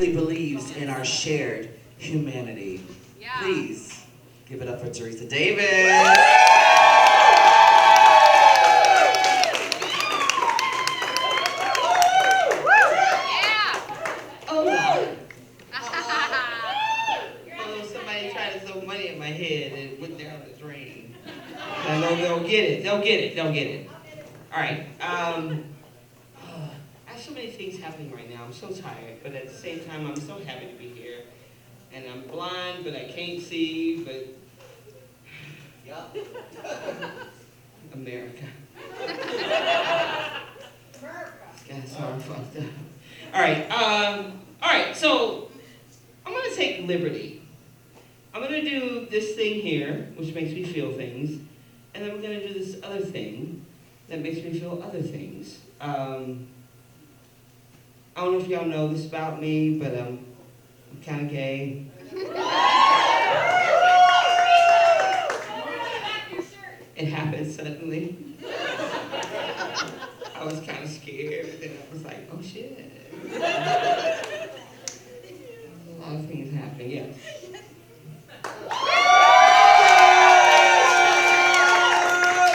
believes in our shared humanity. Please give it up for Theresa Davis. Oh, somebody tried to throw money at my head and it went down the drain. They'll get it. They'll get it. They'll get it. All right. I have so many things happening right now. I'm so tired, but at the same time, I'm so happy to be here. And I'm blind, but I can't see. But America. Guys are fucked up. All right. So I'm gonna take liberty. I'm gonna do this thing here, which makes me feel things, and then we're gonna do this other thing that makes me feel other things. I don't know if y'all know this about me, but I'm kind of gay. It happened suddenly. I was kind of scared, and then I was like, oh shit. A lot of things happening, yeah.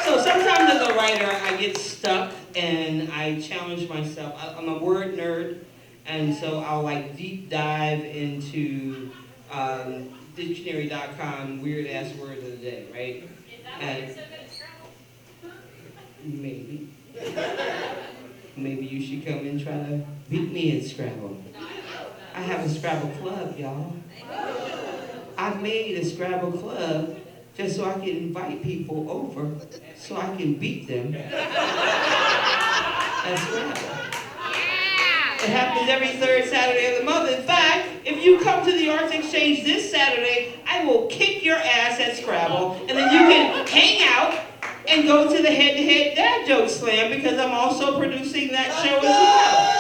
So sometimes as a writer, I get stuck and I challenge myself. I'm a word nerd, and so I'll like deep dive into dictionary.com weird ass word of the day, right? And maybe. Maybe you should come and try to beat me in Scrabble. I have a Scrabble club, y'all. I made a Scrabble club just so I can invite people over so I can beat them at Scrabble. It happens every third Saturday of the month. In fact, if you come to the Arts Exchange this Saturday, I will kick your ass at Scrabble, and then you can hang out and go to the head-to-head dad joke slam because I'm also producing that show as well.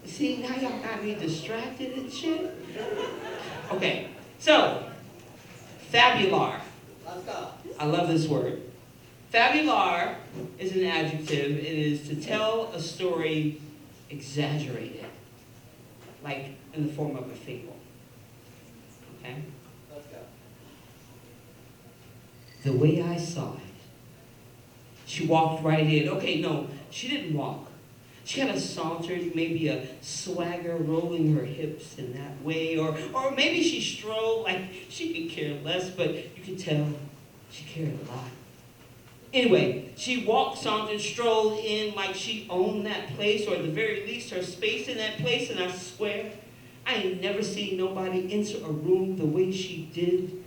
See, now y'all got me distracted and shit. Okay, so, fabular. I love this word. Fabular is an adjective. It is to tell a story exaggerated, like in the form of a fable. Okay? The way I saw it, she walked right in. Okay, no, she didn't walk. She kind of sauntered, maybe a swagger, rolling her hips in that way, or maybe she strolled like she could care less, but you could tell she cared a lot. Anyway, she walked, sauntered, strolled in like she owned that place, or at the very least her space in that place, and I swear, I ain't never seen nobody enter a room the way she did,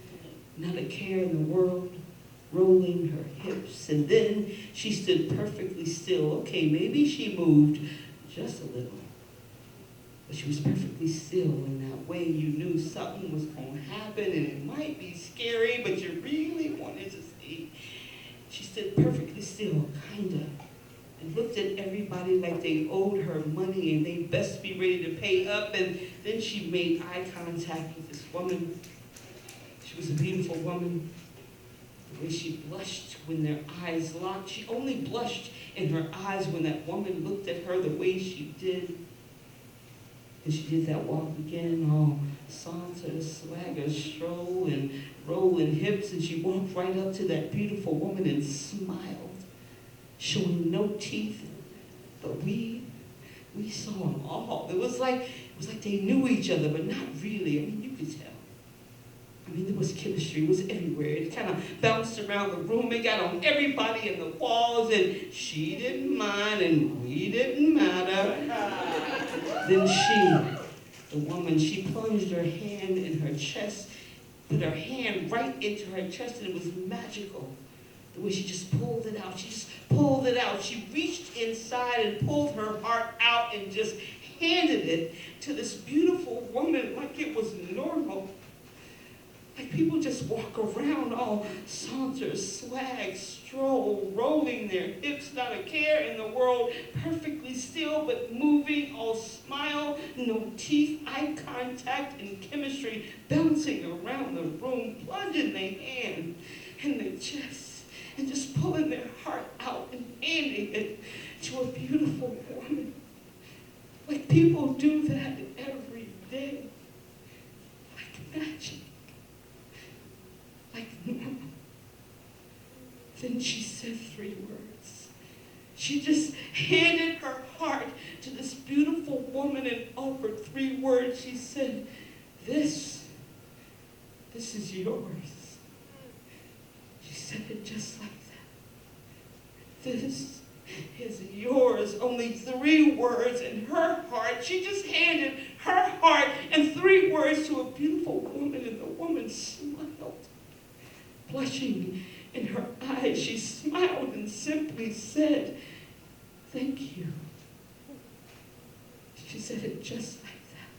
not a care in the world, rolling her hips. And then she stood perfectly still. Okay, maybe she moved just a little, but she was perfectly still in that way. You knew something was going to happen, and it might be scary, but you really wanted to see. She stood perfectly still, kinda, and looked at everybody like they owed her money and they best be ready to pay up. And then she made eye contact with this woman. She was a beautiful woman. The way she blushed when their eyes locked. She only blushed in her eyes when that woman looked at her the way she did. And she did that walk again, all saunter, swagger, stroll, and rolling hips, and she walked right up to that beautiful woman and smiled, showing no teeth, but we saw them all. It was like they knew each other, but not really. I mean, you could tell. I mean, there was chemistry. It was everywhere. It kind of bounced around the room. It got on everybody in the walls, and she didn't mind, and we didn't matter. Then the woman, she plunged her hand in her chest, put her hand right into her chest, and it was magical. The way she just pulled it out. She just pulled it out. She reached inside and pulled her heart out and just handed it to this beautiful woman like it was normal. Like people just walk around all saunter, swag, stroll, rolling their hips, not a care in the world, perfectly still but moving, all smile, no teeth, eye contact, and chemistry, bouncing around the room, plunging their hand in their chest, and just pulling their heart out and handing it to a beautiful woman. People do that every day. Like magic. Like normal. Then she said 3 words. She just handed her heart to this beautiful woman and offered 3 words. She said, this is yours. She said it just like that. This is yours. Only 3 words in her heart. She just handed her heart and 3 words to a beautiful woman, and the woman smiled. Blushing in her eyes, she smiled and simply said, thank you. She said it just like that,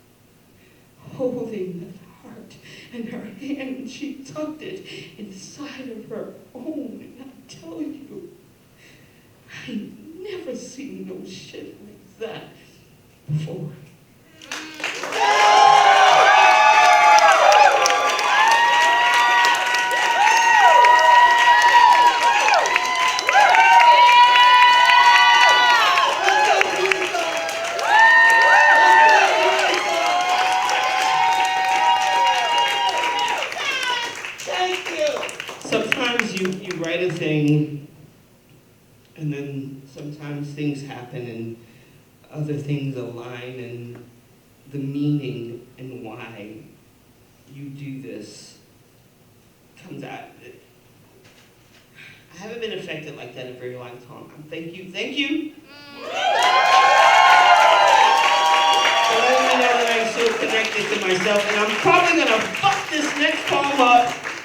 holding that heart in her hand, and she tucked it inside of her own. And I tell you, I ain't never seen no shit like that before. Sometimes you write a thing, and then sometimes things happen and other things align, and the meaning and why you do this comes out. I haven't been affected like that in a very long time. Thank you. For letting me know that I'm so connected to myself, and I'm probably gonna fuck this next poem up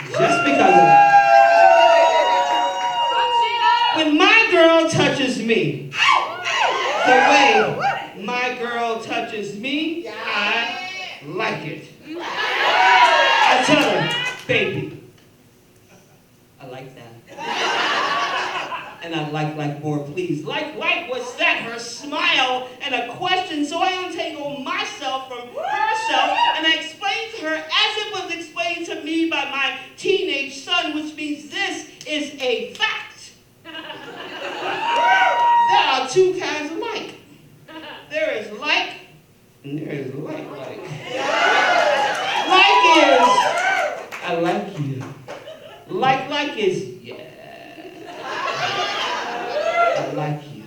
just because of that. When my girl touches me, the way my girl touches me, I like it. I tell her, baby, I like that. And I like more, please. Like, what's that? Her smile and a question. So I untangle myself from herself, and I explain to her as it was explained to me by my teenage son, which means this is a fact. There are 2 kinds of like. There is like, and there is like. Like is, I like you. Like is, yeah. I like you.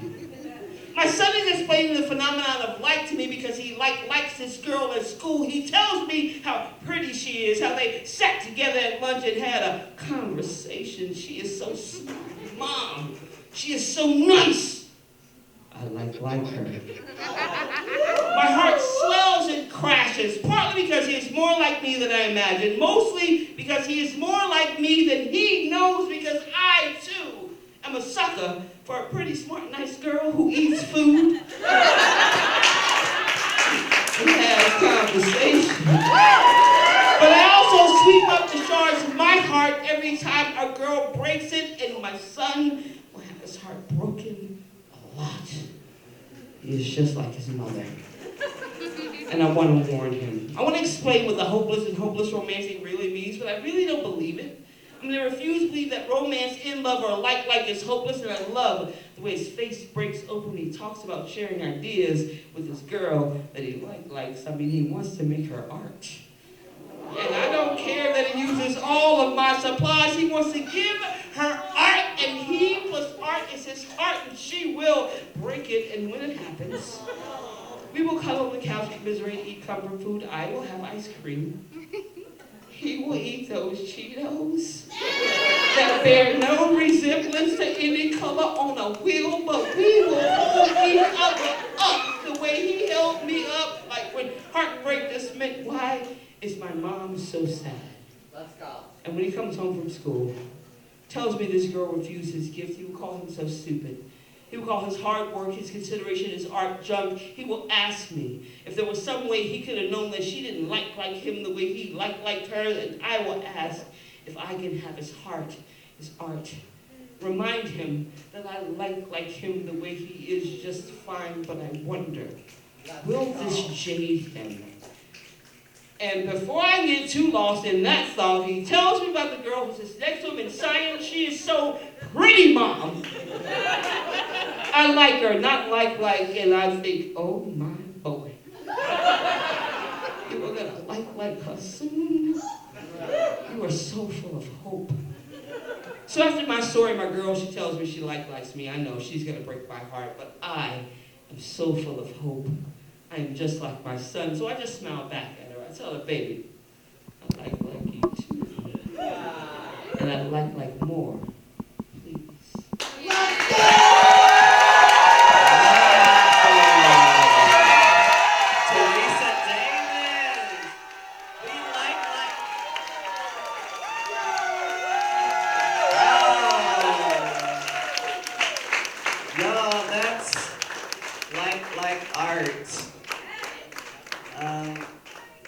My son is explaining the phenomenon of like to me because he likes this girl at school. He tells me how pretty she is, how they sat together at lunch and had a conversation. She is so smart. Mom, she is so nice. I like her. My heart swells and crashes, partly because he is more like me than I imagined, mostly because he is more like me than he knows, because I, too, am a sucker for a pretty smart, nice girl who eats food and has conversation. But I also sweep up the shards of my heart every time a girl breaks it, and my son will have his heart broken a lot. He is just like his mother. And I want to warn him. I want to explain what the hopeless and hopeless romancing really means, but I really don't believe it. I mean, I refuse to believe that romance, in love, or like is hopeless, and I love the way his face breaks open when he talks about sharing ideas with this girl that he likes. I mean, he wants to make her art. And I don't care that he uses all of my supplies. He wants to give her art, and he plus art is his heart, and she will break it. And when it happens, we will cuddle on the couch, commiserate, eat comfort food. I will have ice cream. He will eat those Cheetos that bear no resemblance to any color on a wheel, but we will hold each other up the way he held me up, like when heartbreak just meant, why is my mom so sad? Let's go. And when he comes home from school, tells me this girl refused his gift, he will call him so stupid. He will call his hard work, his consideration, his art junk. He will ask me if there was some way he could have known that she didn't like him the way he liked her, and I will ask if I can have his heart, his art. Remind him that I like him the way he is just fine, but I wonder, will this jade him? And before I get too lost in that thought, he tells me about the girl who sits next to him in science. She is so pretty, Mom. I like her, not like, and I think, oh my boy. like her son. You are so full of hope. So after my story, my girl, she tells me she likes me. I know she's going to break my heart, but I am so full of hope. I am just like my son. So I just smile back at her. I tell her, baby, I like you too. And I like